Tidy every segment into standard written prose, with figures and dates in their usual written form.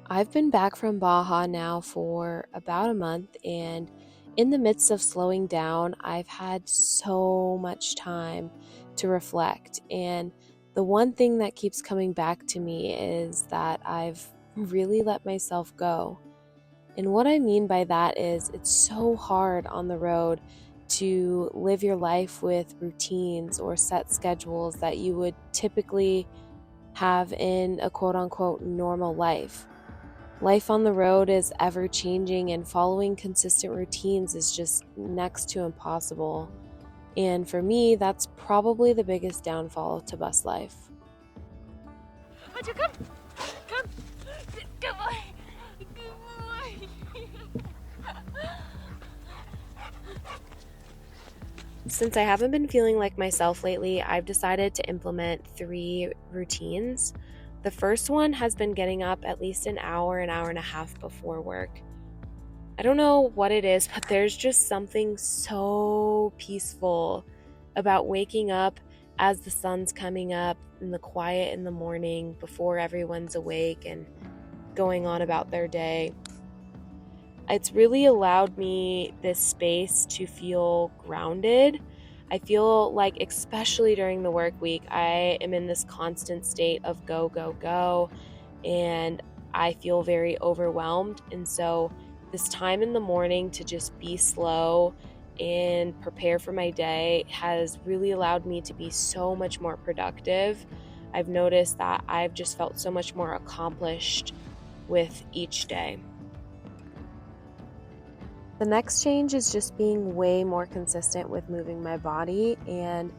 I've been back from Baja now for about a month, and in the midst of slowing down, I've had so much time to reflect. And the one thing that keeps coming back to me is that I've really let myself go. And what I mean by that is it's so hard on the road to live your life with routines or set schedules that you would typically have in a quote unquote normal life. Life on the road is ever changing, and following consistent routines is just next to impossible. And for me, that's probably the biggest downfall to bus life. Aja, come, good boy, good boy. Since I haven't been feeling like myself lately, I've decided to implement 3 routines. The first one has been getting up at least an hour and a half before work. I don't know what it is, but there's just something so peaceful about waking up as the sun's coming up in the quiet in the morning before everyone's awake and going on about their day. It's really allowed me this space to feel grounded. I feel like, especially during the work week, I am in this constant state of go, go, go, and I feel very overwhelmed. And so, this time in the morning to just be slow and prepare for my day has really allowed me to be so much more productive. I've noticed that I've just felt so much more accomplished with each day. The next change is just being way more consistent with moving my body, and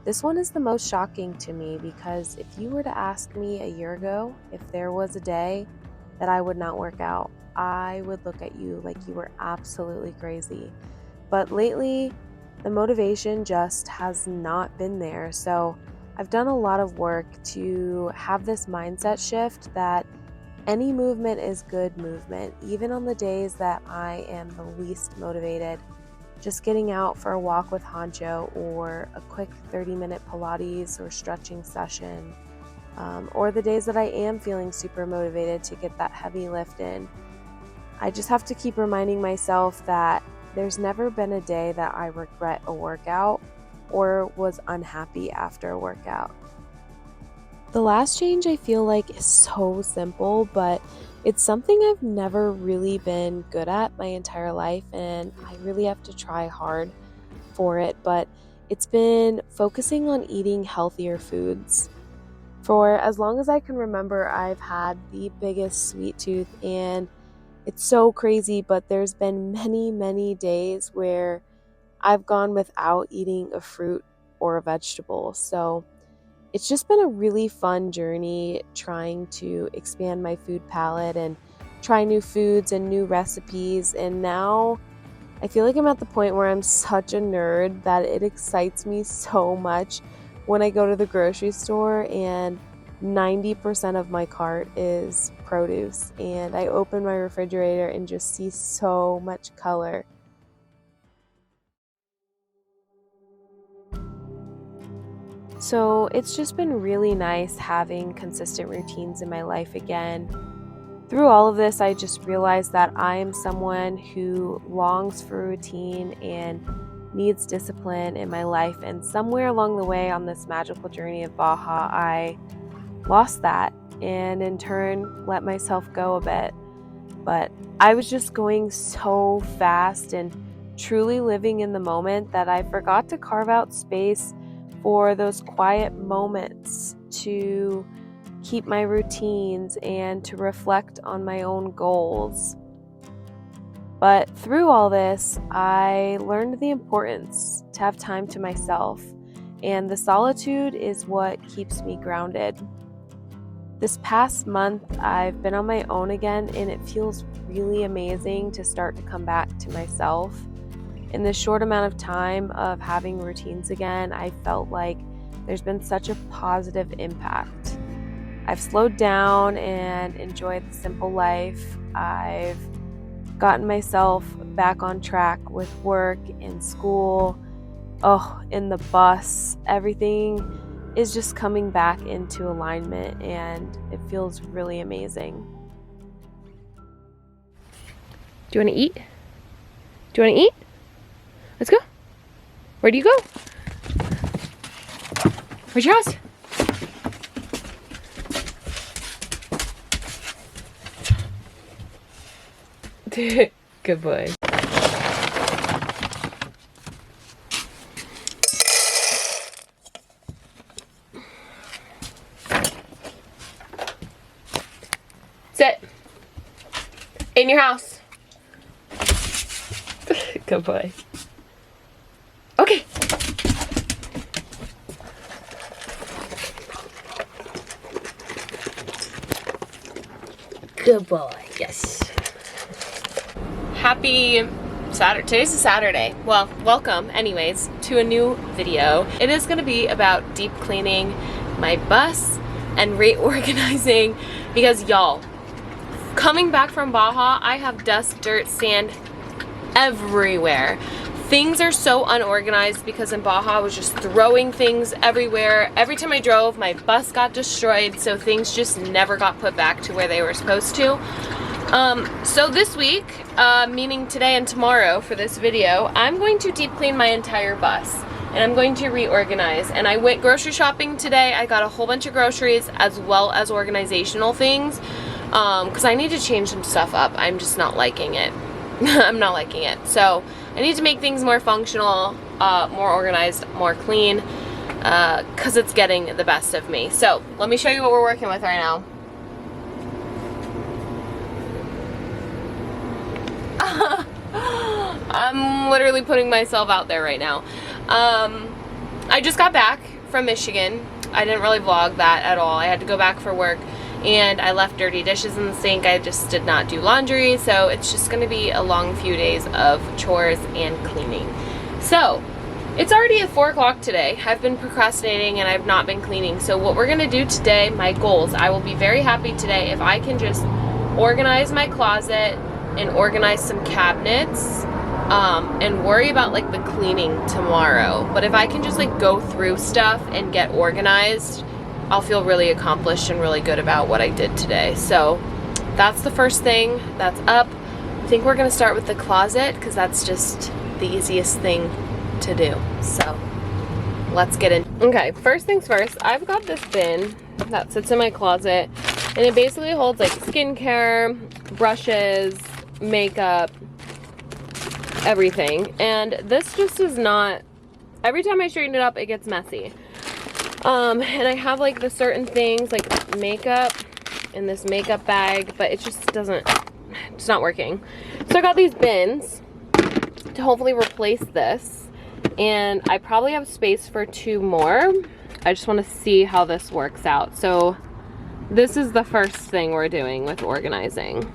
this one is the most shocking to me because if you were to ask me a year ago if there was a day that I would not work out, I would look at you like you were absolutely crazy. But lately, the motivation just has not been there. So I've done a lot of work to have this mindset shift that any movement is good movement, even on the days that I am the least motivated. Just getting out for a walk with Honcho, or a quick 30-minute Pilates or stretching session, or the days that I am feeling super motivated to get that heavy lift in. I just have to keep reminding myself that there's never been a day that I regret a workout or was unhappy after a workout. The last change I feel like is so simple, but it's something I've never really been good at my entire life, and I really have to try hard for it, but it's been focusing on eating healthier foods. For as long as I can remember, I've had the biggest sweet tooth, and it's so crazy, but there's been many, many days where I've gone without eating a fruit or a vegetable. So it's just been a really fun journey trying to expand my food palette and try new foods and new recipes. And now I feel like I'm at the point where I'm such a nerd that it excites me so much when I go to the grocery store and 90% of my cart is produce, and I open my refrigerator and just see so much color. So it's just been really nice having consistent routines in my life again. Through all of this, I just realized that I am someone who longs for routine and needs discipline in my life. And somewhere along the way on this magical journey of Baja, I lost that and in turn let myself go a bit. But I was just going so fast and truly living in the moment that I forgot to carve out space for those quiet moments to keep my routines and to reflect on my own goals. But through all this, I learned the importance to have time to myself, and the solitude is what keeps me grounded. This past month, I've been on my own again, and it feels really amazing to start to come back to myself. In this short amount of time of having routines again, I felt like there's been such a positive impact. I've slowed down and enjoyed the simple life. I've gotten myself back on track with work and school. In the bus, everything is just coming back into alignment, and it feels really amazing. Do you want to eat? Do you want to eat? Let's go. Where do you go? Where's your house? Good boy. Sit. In your house. Good boy. Okay. Good boy. Yes. Happy Saturday. Today's a Saturday. Well, welcome anyways to a new video. It is going to be about deep cleaning my bus and reorganizing because y'all, coming back from Baja, I have dust, dirt, sand everywhere. Things are so unorganized because in Baja I was just throwing things everywhere. Every time I drove, my bus got destroyed, so things just never got put back to where they were supposed to. So this week, meaning today and tomorrow for this video, I'm going to deep clean my entire bus and I'm going to reorganize. And I went grocery shopping today. I got a whole bunch of groceries as well as organizational things because I need to change some stuff up. I'm just not liking it. I'm not liking it. So I need to make things more functional, more organized, more clean because it's getting the best of me. So let me show you what we're working with right now. I'm literally putting myself out there right now. I just got back from Michigan. I didn't really vlog that at all. I had to go back for work and I left dirty dishes in the sink. I just did not do laundry, so it's just gonna be a long few days of chores and cleaning. So it's already at 4 o'clock today. I've been procrastinating and I've not been cleaning. So what we're gonna do today, my goals, I will be very happy today if I can just organize my closet and organize some cabinets and worry about like the cleaning tomorrow. But if I can just like go through stuff and get organized, I'll feel really accomplished and really good about what I did today. So that's the first thing that's up. I think we're gonna start with the closet because that's just the easiest thing to do. So let's get in. Okay, first things first, I've got this bin that sits in my closet and it basically holds like skincare, brushes, makeup, everything. And this just is not, every time I straighten it up, it gets messy. And I have like the certain things like makeup in this makeup bag, but it just doesn't, it's not working. So I got these bins to hopefully replace this. And I probably have space for 2 more. I just want to see how this works out. So this is the first thing we're doing with organizing.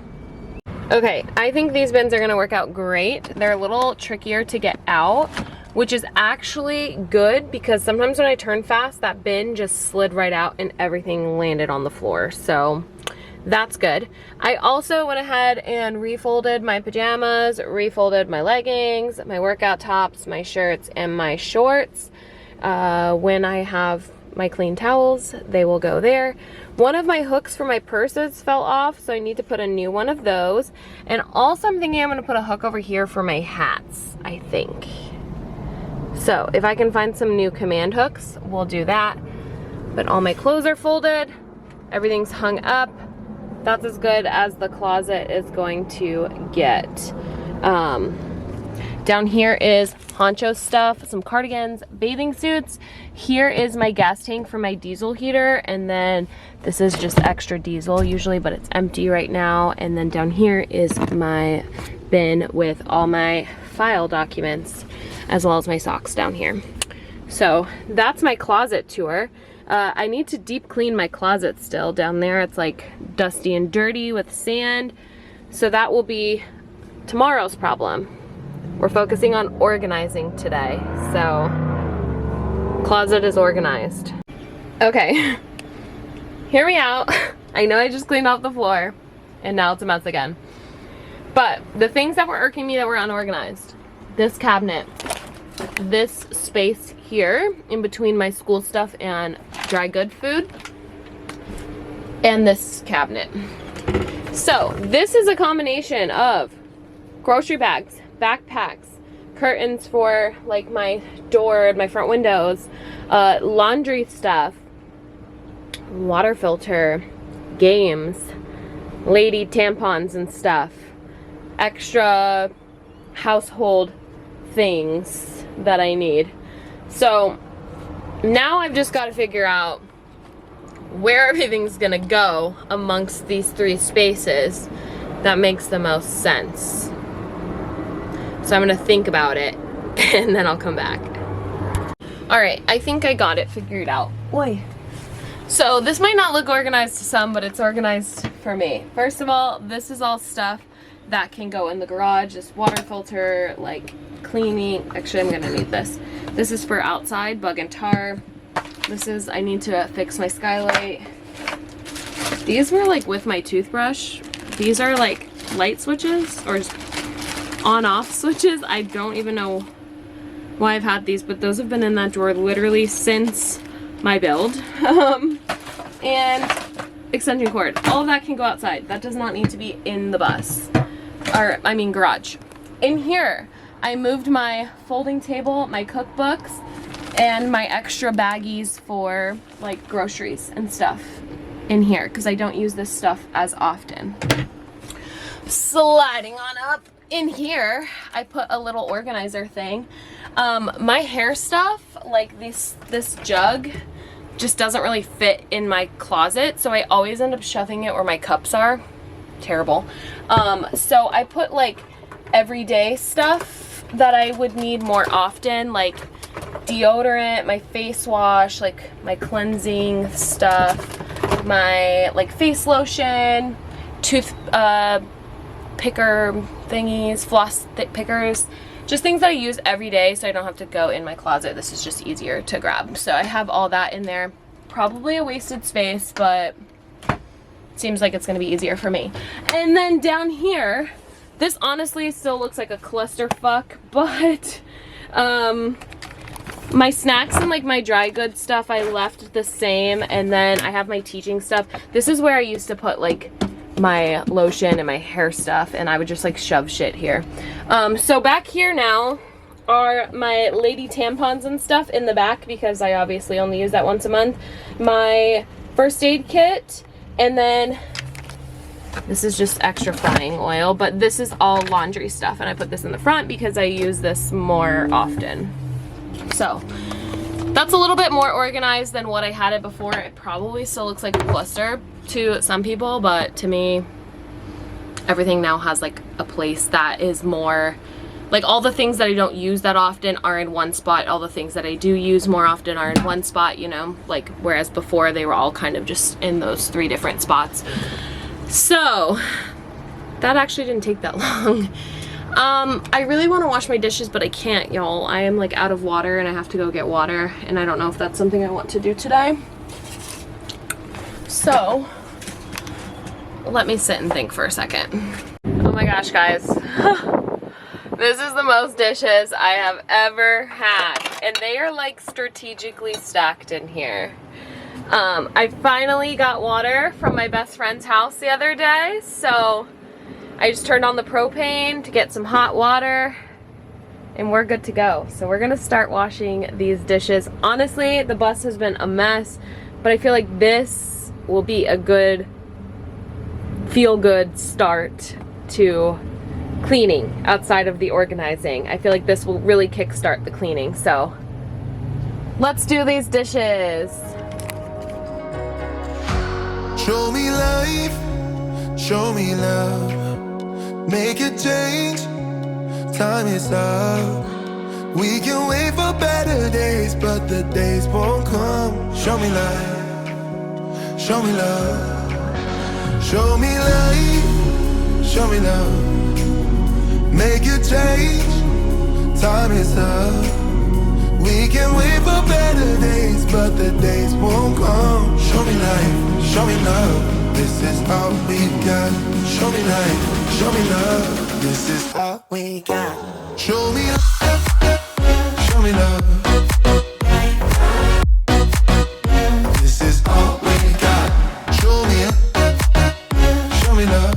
Okay, I think these bins are gonna work out great. They're a little trickier to get out, which is actually good because sometimes when I turn fast, that bin just slid right out and everything landed on the floor. So that's good. I also went ahead and refolded my pajamas, refolded my leggings, my workout tops, my shirts, and my shorts. When I have my clean towels, they will go there. One of my hooks for my purses fell off, so I need to put a new one of those. And also I'm thinking I'm gonna put a hook over here for my hats, I think. So if I can find some new command hooks, we'll do that. But all my clothes are folded, everything's hung up. That's as good as the closet is going to get. Down here is poncho stuff, some cardigans, bathing suits. Here is my gas tank for my diesel heater, and then this is just extra diesel usually, but it's empty right now. And then down here is my bin with all my file documents, as well as my socks down here. So that's my closet tour. I need to deep clean my closet still. Down there it's like dusty and dirty with sand. So that will be tomorrow's problem. We're focusing on organizing today. So closet is organized. Okay, hear me out. I know I just cleaned off the floor and now it's a mess again. But the things that were irking me that were unorganized, this cabinet, this space here in between my school stuff and dry good food, and this cabinet. So this is a combination of grocery bags, backpacks, curtains for like my door, my front windows, laundry stuff, water filter, games, lady tampons and stuff, extra household things that I need. So now I've just got to figure out where everything's gonna go amongst these 3 spaces that makes the most sense. So I'm gonna think about it and then I'll come back. All right, I think I got it figured out. Oi. So this might not look organized to some, but it's organized for me. First of all, this is all stuff that can go in the garage. This water filter, like cleaning. Actually, I'm gonna need this. This is for outside, bug and tar. This is, I need to fix my skylight. These were like with my toothbrush. These are like light switches or on-off switches. I don't even know why I've had these, but those have been in that drawer literally since my build. And extension cord. All of that can go outside. That does not need to be in the bus. Or, I mean garage. In here, I moved my folding table, my cookbooks, and my extra baggies for like groceries and stuff in here because I don't use this stuff as often. Sliding on up in here, I put a little organizer thing. My hair stuff, like this jug, just doesn't really fit in my closet, so I always end up shoving it where my cups are. Terrible. So I put like everyday stuff that I would need more often, like deodorant, my face wash, like my cleansing stuff, my like face lotion, tooth picker thingies, floss pickers, just things that I use every day so I don't have to go in my closet. This is just easier to grab. So I have all that in there. Probably a wasted space, but seems like it's gonna be easier for me. And then down here, this honestly still looks like a clusterfuck, but my snacks and like my dry goods stuff I left the same, and then I have my teaching stuff. This is where I used to put like my lotion and my hair stuff, and I would just like shove shit here. So back here now are my lady tampons and stuff in the back because I obviously only use that once a month. My first aid kit, and then this is just extra frying oil, but this is all laundry stuff, and I put this in the front because I use this more often. So that's a little bit more organized than what I had it before. It probably still looks like a cluster to some people, but to me, everything now has like a place that is more, like all the things that I don't use that often are in one spot. All the things that I do use more often are in one spot, you know, like whereas before they were all kind of just in those 3 different spots. So that actually didn't take that long. I really want to wash my dishes, but I can't, y'all. I am like out of water and I have to go get water, and I don't know if that's something I want to do today. So let me sit and think for a second. Oh my gosh, guys. This is the most dishes I have ever had, and they are like strategically stacked in here. I finally got water from my best friend's house the other day, so I just turned on the propane to get some hot water, and we're good to go. So we're gonna start washing these dishes. Honestly, the bus has been a mess, but I feel like this will be a good, feel-good start to cleaning outside of the organizing. I feel like this will really kickstart the cleaning, so let's do these dishes. Show me life, show me love, make a change, time is up. We can wait for better days, but the days won't come. Show me life, show me love, show me life, show me love, make a change, time is up. We can wait for better days, but the days won't come. Show me life, show me love, this is all we got. Show me life, show me love, this is all we got. Show me love, show me love, this is all we got. Show me love, show me love,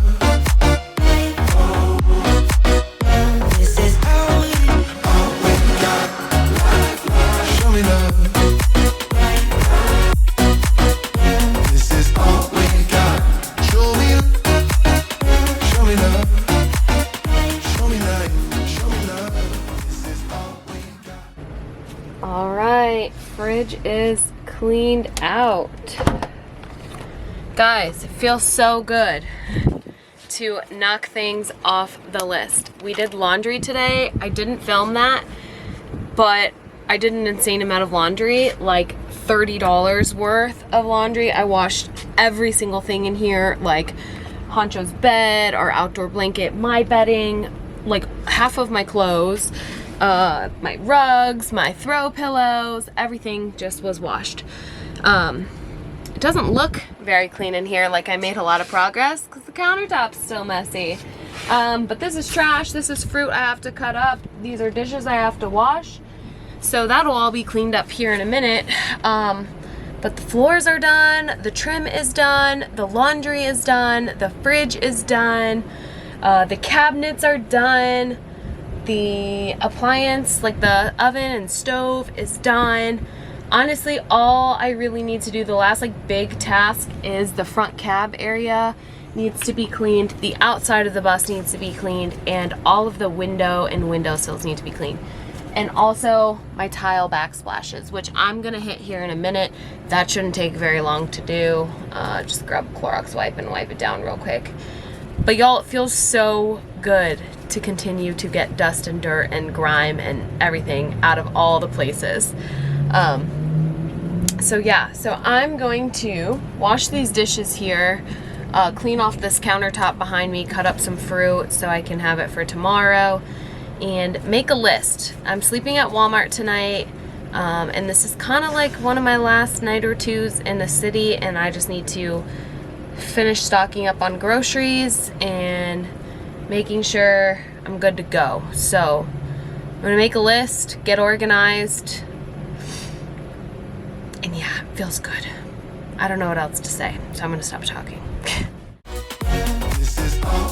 fridge is cleaned out. Guys, it feels so good to knock things off the list. We did laundry today. I didn't film that, but I did an insane amount of laundry, like $30 worth of laundry. I washed every single thing in here, like Honcho's bed, our outdoor blanket, my bedding, like half of my clothes, my rugs, my throw pillows, everything just was washed. It doesn't look very clean in here, like I made a lot of progress because the countertop's still messy. But this is trash, this is fruit I have to cut up, these are dishes I have to wash. So that'll all be cleaned up here in a minute. But the floors are done, the trim is done, the laundry is done, the fridge is done, the cabinets are done, the appliance, like the oven and stove, is done. Honestly, all I really need to do, the last like big task, is the front cab area needs to be cleaned, the outside of the bus needs to be cleaned, and all of the window and windowsills need to be cleaned. And also my tile backsplashes, which I'm gonna hit here in a minute. That shouldn't take very long to do. Just grab a Clorox wipe and wipe it down real quick. But y'all, it feels so good to continue to get dust and dirt and grime and everything out of all the places. So yeah, so I'm going to wash these dishes here, clean off this countertop behind me, cut up some fruit so I can have it for tomorrow, and make a list. I'm sleeping at Walmart tonight, and this is kind of like one of my last night or twos in the city, and I just need to finish stocking up on groceries and making sure I'm good to go. So I'm gonna make a list, get organized, and yeah, it feels good. I don't know what else to say, so I'm gonna stop talking. This is all